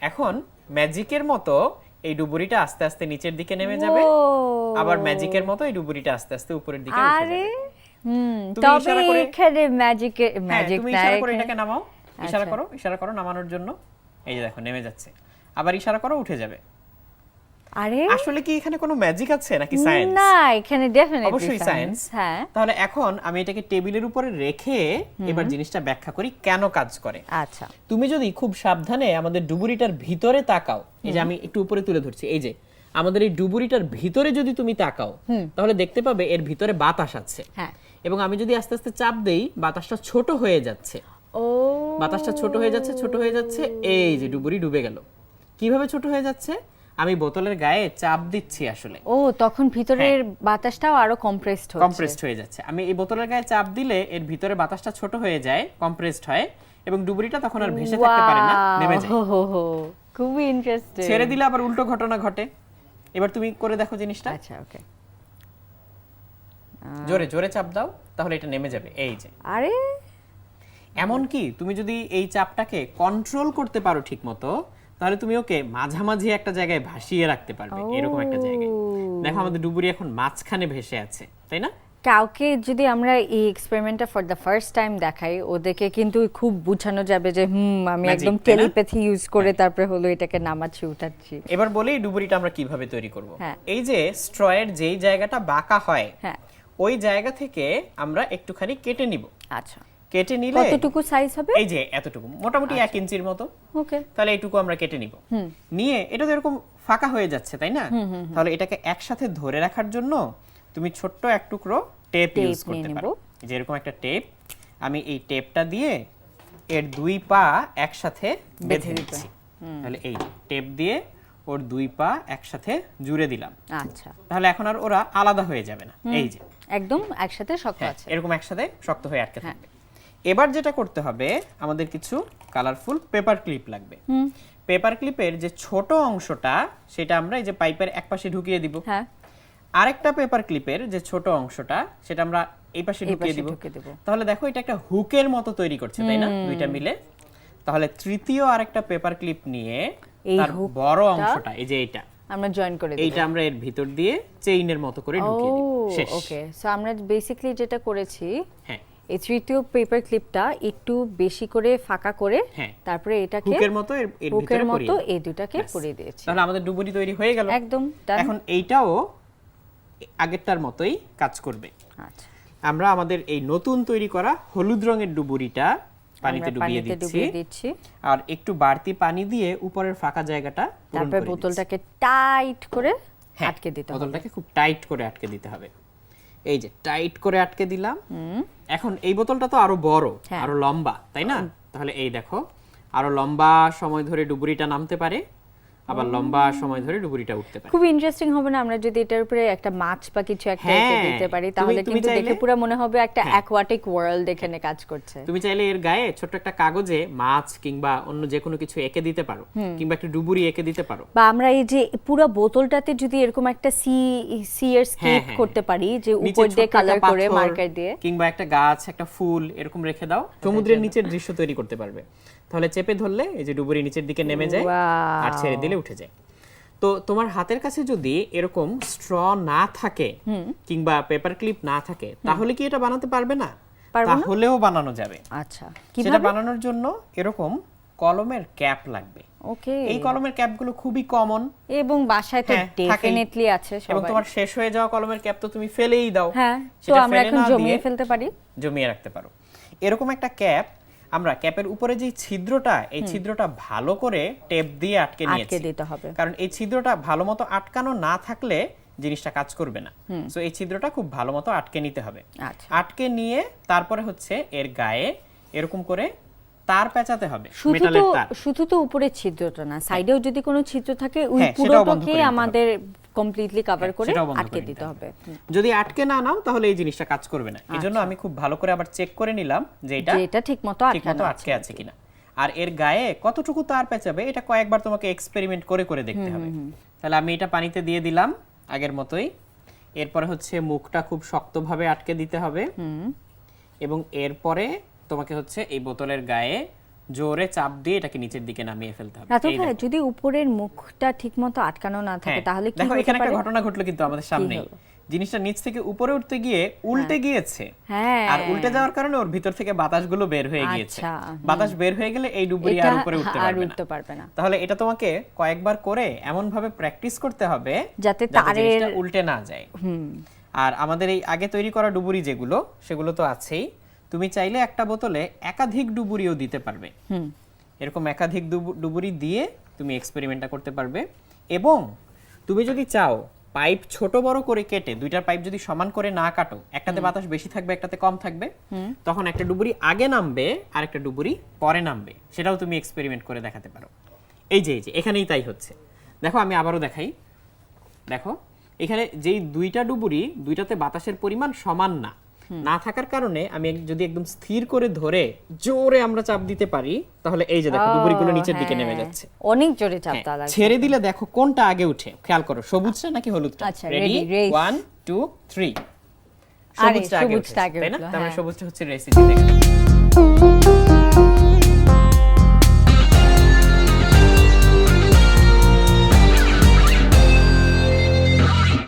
এখন ম্যাজিকের মতো এই ডুবুরিটা আস্তে আস্তে নিচের দিকে নেমে যাবে, আবার ম্যাজিকের মতো এই ডুবুরিটা আস্তে আস্তে উপরের দিকে উঠে যাবে। আরে তুমি তবে ইশারা করে এখানে ম্যাজিক তুমি ইশারা করে এটাকে নামাও, ইশারা করো নামানোর জন্য। এই যে দেখো নেমে যাচ্ছে, আবার ইশারা করো উঠে যাবে। আরে আসলে কি এখানে কোনো ম্যাজিক আছে নাকি সায়েন্স? না, এখানে ডেফিনেটলি অবশ্যই সায়েন্স। হ্যাঁ, তাহলে এখন আমি এটাকে টেবিলের উপরে রেখে এবার জিনিসটা ব্যাখ্যা করি কেন কাজ করে। আচ্ছা, তুমি যদি খুব সাবধানে আমাদের ডুবুরিটার ভিতরে তাকাও, এই যে আমি একটু উপরে তুলে ধরছি, এই যে আমাদের এই ডুবুরিটার ভিতরে যদি তুমি তাকাও তাহলে দেখতে পাবে এর ভিতরে বাতাস আছে। হ্যাঁ, এবং আমি যদি আস্তে আস্তে চাপ দেই বাতাসটা ছোট হয়ে যাচ্ছে, ও বাতাসটা ছোট হয়ে যাচ্ছে, ছোট হয়ে যাচ্ছে, এই যে ডুবুরি ডুবে গেল। কিভাবে ছোট হয়ে যাচ্ছে? আমি বোতলের গায়ে চাপ দিচ্ছি আসলে, ও তখন ভিতরের বাতাসটাও আরো কমপ্রেসড হয়ে যাচ্ছে। আমি এই বোতলের গায়ে চাপ দিলে এর ভিতরে বাতাসটা ছোট হয়ে যায়, কমপ্রেসড হয়, এবং ডুবুরিটা তখন আর ভেসে থাকতে পারে না, নেমে যায়। খুবই ইন্টারেস্টিং। ছেড়ে দিলে আবার উল্টো ঘটনা ঘটে। এবার তুমি করে দেখো জিনিসটা। আচ্ছা, ওকে, জোরে জোরে চাপ দাও, তাহলে এটা নেমে যাবে। এই যে আরে এমন কি তুমি যদি এই চাপটাকে কন্ট্রোল করতে পারো ঠিকমতো, তাহলে তুমি ওকে মাঝামাঝি একটা জায়গায় ভাসিয়ে রাখতে পারবে, এরকম একটা জায়গায়। দেখো আমাদের ডুবুরি এখন মাঝখানে ভেসে আছে, তাই না? কাউকে যদি আমরা এই এক্সপেরিমেন্টটা ফর দ্য ফার্স্ট টাইম দেখাই, ওদেরকে কিন্তু খুব বোঝানো যাবে যে আমি Magic, একদম তাই না? টেলিপ্যাথি ইউজ করে তারপরে হলো এটাকে নামাচ্ছি উঠাচ্ছি। এবার বলি এই ডুবুরিটা আমরা কিভাবে তৈরি করব। হ্যাঁ। এই যে স্ট্রয়ের যেই জায়গাটা বাঁকা হয়, হ্যাঁ, ওই জায়গা থেকে আমরা একটুখানি কেটে নিব। আচ্ছা, কেটে নিলে কতটুকু সাইজ হবে? এই যে এতটুকু, মোটামুটি 1 ইঞ্চির মতো। ওকে, তাহলে এইটুকু আমরা কেটে নিব। নিয়ে এটা তো এরকম ফাঁকা হয়ে যাচ্ছে, তাই না? তাহলে এটাকে একসাথে ধরে রাখার জন্য তুমি ছোট্ট এক টুকরো টেপ ইউজ করতে পারো। যে এরকম একটা টেপ, আমি এই টেপটা দিয়ে এর দুই পা একসাথে বেঁধে দিচ্ছি। তাহলে এই টেপ দিয়ে ওর দুই পা একসাথে জুড়ে দিলাম। আচ্ছা, তাহলে এখন আর ওরা আলাদা হয়ে যাবে না। এই যে একদম একসাথে শক্ত হ্যাঁ, আছে। এরকম একসাথে শক্ত হয়ে আটকে থাকবে। এবার যেটা করতে হবে, আমাদের কিছু কালারফুল পেপার ক্লিপ লাগবে। পেপার ক্লিপের যে ছোট অংশটা সেটা আমরা এই যে পাইপের একপাশে ঢুকিয়ে দিব। হ্যাঁ, আরেকটা পেপার ক্লিপের যে ছোট অংশটা সেটা আমরা এই পাশে ঢুকিয়ে দিব। তাহলে দেখো এটা একটা হুকের মতো তৈরি করছে, তাই না? দুইটা মিলে। তাহলে তৃতীয় আরেকটা পেপার ক্লিপ নিয়ে তার বড় অংশটা, এই যে এইটা আমরা জয়েন করে দেব। এইটা আমরা এর ভিতর দিয়ে চেইনের মতো করে ঢুকিয়ে দিব। শেষ। ওকে, সো আমরা বেসিক্যালি যেটা করেছি, হ্যাঁ, এই তৃতীয় পেপার ক্লিপটা একটু বেশি করে ফাঁকা করে হ্যাঁ, তারপরে এটাকে হুকের মতো এর হুকের ভিতরে মতো পরিয়ে এই দুটাকে পরিয়ে দিয়েছি। তাহলে আমাদের ডুবুরি তৈরি হয়ে গেল। একদম done। এখন এইটাও আগেরটার মতোই কাজ করবে। আচ্ছা, আমরা আমাদের এই নতুন তৈরি করা হলুদ রঙের ডুবুরিটা পানিতে ডুবিয়ে দিচ্ছি, আর একটু বাড়তি পানি দিয়ে উপরের ফাঁকা জায়গাটা পূরণ তারপরে করে বোতলটাকে টাইট করে হ্যাঁ, আটকে দিতে হবে। বোতলটাকে খুব টাইট করে আটকে দিতে হবে। এই যে টাইট করে আটকে দিলাম। এখন এই বোতলটা তো আরো বড়, হ্যাঁ। আরো লম্বা, তাই না? তাহলে এই দেখো আরো লম্বা সময় ধরে ডুবুরিটা নামতে পারে, আবার লম্বা সময় ধরে ডুবুরিটা উঠতে পারে। খুব ইন্টারেস্টিং হবে না আমরা যদি এটার উপরে একটা মাছ বা কিছু একটা হ্যাঁ, এঁকে দিতে পারি, তাহলে তুমি কিন্তু দেখে চাইলে- পুরো মনে হবে একটা অ্যাকোয়াটিক ওয়ার্ল্ড এখানে কাজ করছে। তুমি চাইলে এর গায়ে ছোট্ট একটা কাগজে মাছ কিংবা অন্য যে কোনো কিছু এঁকে দিতে পারো, কিংবা একটা ডুবুরি এঁকে দিতে পারো। বা আমরা এই যে পুরো বোতলটাতে যদি এরকম একটা সি এর স্কেপ হ্যাঁ। করতে পারি, যে নিচে উপর দিয়ে ছোট্ট একটা কালার করে পাথর মার্কার দিয়ে, কিংবা একটা গাছ, একটা ফুল এরকম রেখে দাও, সমুদ্রের নিচের দৃশ্য তৈরি করতে পারবে। তাহলে চেপে ধরলে এই যে ডুবুরি নিচের দিকে নেমে যায়, Wow! আর ছেড়ে দিলে উঠে যায়। তো তোমার হাতের কাছে যদি এরকম স্ট্র না থাকে কিংবা পেপার ক্লিপ না থাকে, তাহলে কি এটা বানাতে পারবে না? পারবো না। তাহলেও বানানো যাবে। আচ্ছা, সেটা কিভাবে? বানানোর জন্য এরকম কলমের ক্যাপ লাগবে। ওকে, এই কলমের ক্যাপগুলো খুবই কমন এবং বাসায় তো হ্যাঁ, থাকেই। ডেফিনেটলি আছে এবং সবাই। তোমার শেষ হয়ে যাওয়া কলমের ক্যাপ তো তুমি ফেলেই দাও। হ্যাঁ, তো সেটা আমরা ফেলে এখন না জমিয়ে দিয়ে ফেলতে পারি। জমিয়ে রাখতে পারো। এরকম একটা ক্যাপ আমরা ক্যাপের উপরে যে ছিদ্রটা, এই ছিদ্রটা ভালো করে টেপ দিয়ে আটকে আটকে নিয়েছি। দিতে হবে। কারণ এই ছিদ্রটা ভালো মতো আটকানো না থাকলে জিনিসটা কাজ করবে না। সো এই ছিদ্রটা খুব ভালো মতো আটকে নিতে হবে। আচ্ছা, আটকে নিয়ে তারপরে হচ্ছে এর গায়ে এরকম করে তার পেঁচাতে হবে, শুধু মেটালের তো তার। শুধু তো উপরে ছিদ্রটা না, সাইডেও যদি কোনো ছিদ্র থাকে ওই হ্যাঁ, সেটাও বন্ধ পুরোটাকে করে দিতে আমাদের কমপ্লিটলি কভার করে সেটাও বন্ধ আটকে করে দিতে হবে। যদি আটকে না নাও তাহলে এই জিনিসটা কাজ করবে না। এজন্য আমি খুব ভালো করে আবার চেক করে নিলাম যে এটা যে এটা ঠিকমতো ঠিকমতো আটকানো আটকে আছে কিনা। আর এর গায়ে কতটুকু তার পেঁচাবে এটা কয়েকবার তোমাকে এক্সপেরিমেন্ট করে করে দেখতে হবে। তাহলে আমি এটা পানিতে দিয়ে দিলাম আগের মতোই। এরপরে হচ্ছে মুখটা খুব শক্তভাবে আটকে দিতে হবে, এবং এরপরে তোমাকে হচ্ছে এই বোতলের গায়ে জোরে চাপ দিয়ে এটাকে নিচের দিকে নামিয়ে ফেলতে হবে। রাতুল ভাই, যদি উপরের মুখটা ঠিকমতো আটকানো না থাকে তাহলে কি দেখো হতে এখানে পারে? একটা ঘটনা ঘটলো কিন্তু আমাদের সামনে, জিনিসটা নিচ থেকে উপরে উঠতে গিয়ে উল্টে গিয়েছে। হ্যাঁ, আর উল্টে যাওয়ার কারণে ওর ভিতর থেকে বাতাসগুলো বের হয়ে গিয়েছে। আচ্ছা, বাতাস বের হয়ে গেলে এই ডুবুরি আর উপরে উঠতে পারবে না। তাহলে এটা তোমাকে কয়েকবার করে এমন ভাবে প্র্যাকটিস করতে হবে যাতে তারের উল্টে না যায়। আর আমাদের এই আগে তৈরি করা ডুবুরি যেগুলো, সেগুলো তো আছেই। তুমি চাইলে একটা বোতলে একাধিক ডুবুরিও দিতে পারবে। এরকম একাধিক ডুবুরি দিয়ে তুমি এক্সপেরিমেন্টটা করতে পারবে। এবং তুমি যদি চাও পাইপ ছোট বড় করে কেটে, দুইটার পাইপ যদি সমান করে না কাটো, একটাতে বাতাস বেশি থাকবে একটাতে কম থাকবে, তখন একটা ডুবুরি আগে নামবে আর একটা ডুবুরি পরে নামবে, সেটাও তুমি এক্সপেরিমেন্ট করে দেখাতে পারো। এই যে এখানেই তাই হচ্ছে। দেখো আমি আবারও দেখাই। দেখো এখানে যেই দুইটা ডুবুরি, দুইটাতে বাতাসের পরিমাণ সমান না থাকার কারণে আমি যদি একদম স্থির করে ধরে জোরে আমরা চাপ দিতে পারি, তাহলে এই যে দেখো ডুবুরিগুলো নিচের দিকে নেমে যাচ্ছে। অনেক জোরে চাপ দেওয়া লাগবে। ছেড়ে দিলে দেখো কোনটা আগে উঠে, খেয়াল করো, সবুজটা নাকি হলুদটা? আচ্ছা, রেডি, ready, 1 2 3। আরে, সবুজটা আগে সবুজটা উঠেছে, আগে তাই না? উঠলো, তার মানে হ্যাঁ। সবুজটা হচ্ছে রেসিপি।